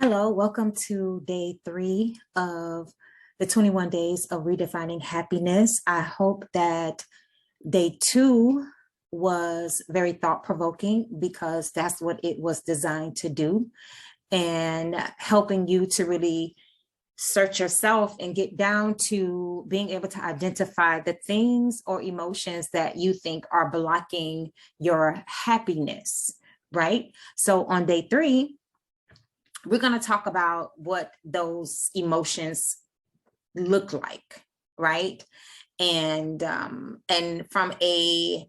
Hello, welcome to day 3 of the 21 Days of Redefining Happiness. I hope that day 2 was very thought-provoking because that's what it was designed to do, and helping you to really search yourself and get down to being able to identify the things or emotions that you think are blocking your happiness, right? So on day 3, we're going to talk about what those emotions look like, right? And from a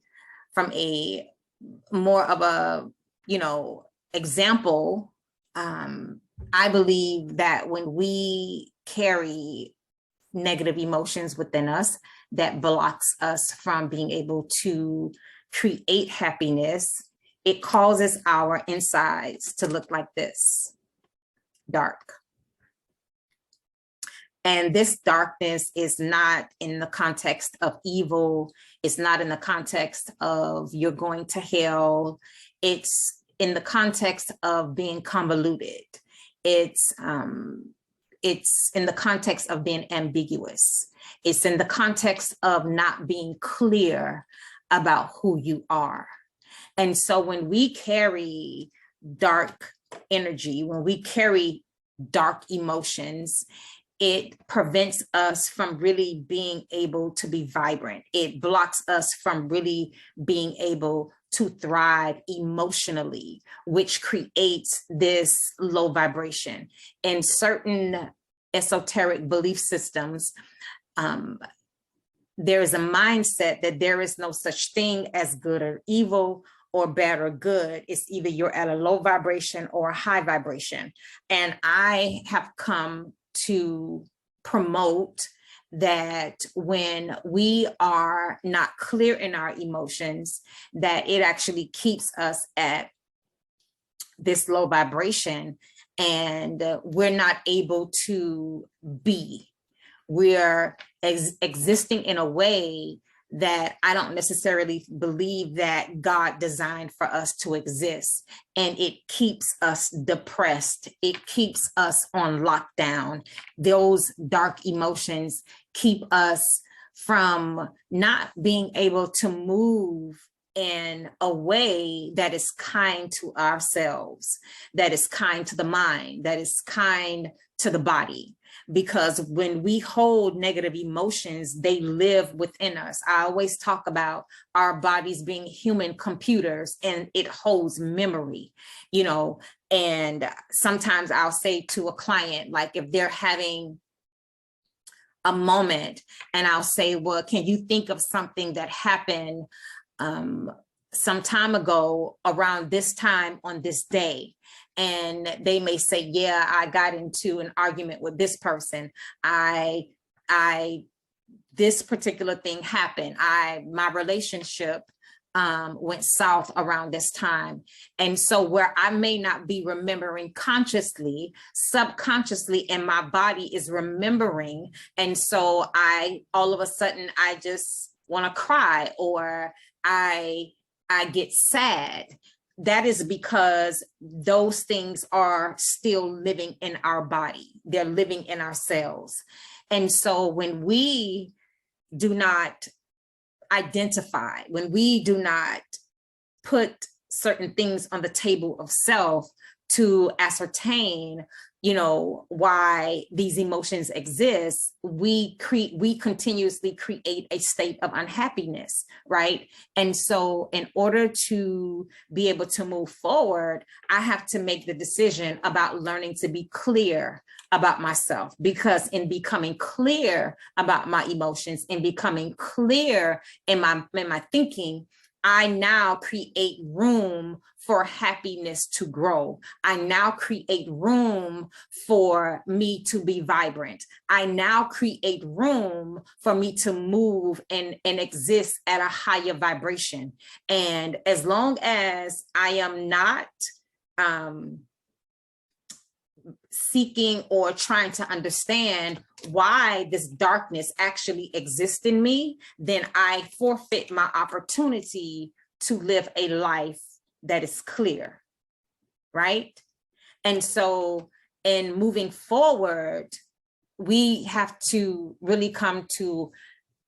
more of a example, I believe that when we carry negative emotions within us, that blocks us from being able to create happiness. It causes our insides to look like this. Dark. And this darkness is not in the context of evil. It's not in the context of you're going to hell. It's in the context of being convoluted. It's in the context of being ambiguous. It's in the context of not being clear about who you are. And so when we carry dark energy, when we carry dark emotions, it prevents us from really being able to be vibrant. It blocks us from really being able to thrive emotionally, which creates this low vibration. In certain esoteric belief systems, there is a mindset that there is no such thing as good or evil, or bad or good. It's either you're at a low vibration or a high vibration. And I have come to promote that when we are not clear in our emotions, that it actually keeps us at this low vibration, and we're not able to be. We're existing in a way that I don't necessarily believe that God designed for us to exist. And it keeps us depressed. It keeps us on lockdown. Those dark emotions keep us from not being able to move in a way that is kind to ourselves, that is kind to the mind, that is kind to the body. Because when we hold negative emotions, they live within us. I always talk about our bodies being human computers, and it holds memory, and sometimes I'll say to a client, like if they're having a moment, and I'll say, well, can you think of something that happened some time ago around this time on this day? And they may say, yeah, I got into an argument with this person. This particular thing happened. My relationship went south around this time. And so where I may not be remembering consciously, subconsciously, and my body is remembering. And so all of a sudden, I just want to cry, or I get sad. That is because those things are still living in our body. They're living in our cells. And so when we do not identify, when we do not put certain things on the table of self to ascertain, why these emotions exist, we continuously create a state of unhappiness, right? And so in order to be able to move forward, I have to make the decision about learning to be clear about myself, because in becoming clear about my emotions, in becoming clear in my thinking, I now create room for happiness to grow. I now create room for me to be vibrant. I now create room for me to move and exist at a higher vibration. And as long as I am not seeking or trying to understand why this darkness actually exists in me, then I forfeit my opportunity to live a life that is clear, right? And so in moving forward, we have to really come to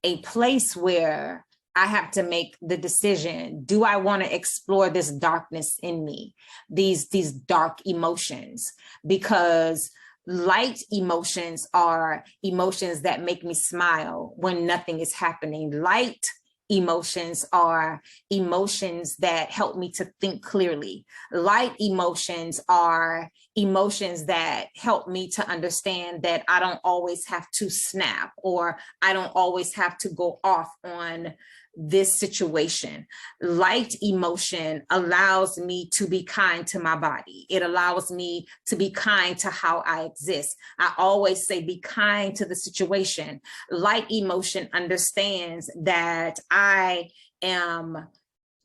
a place where I have to make the decision. Do I want to explore this darkness in me, these dark emotions? Because light emotions are emotions that make me smile when nothing is happening. Light emotions are emotions that help me to think clearly. Light emotions are emotions that help me to understand that I don't always have to snap, or I don't always have to go off on this situation. Light emotion allows me to be kind to my body. It allows me to be kind to how I exist. I always say, be kind to the situation. Light emotion understands that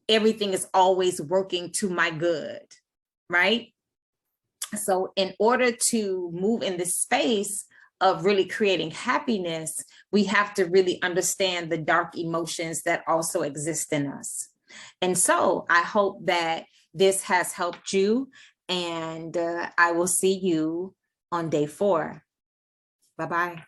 everything is always working to my good, right? So in order to move in this space of really creating happiness, we have to really understand the dark emotions that also exist in us. And so I hope that this has helped you, and I will see you on day 4. Bye-bye.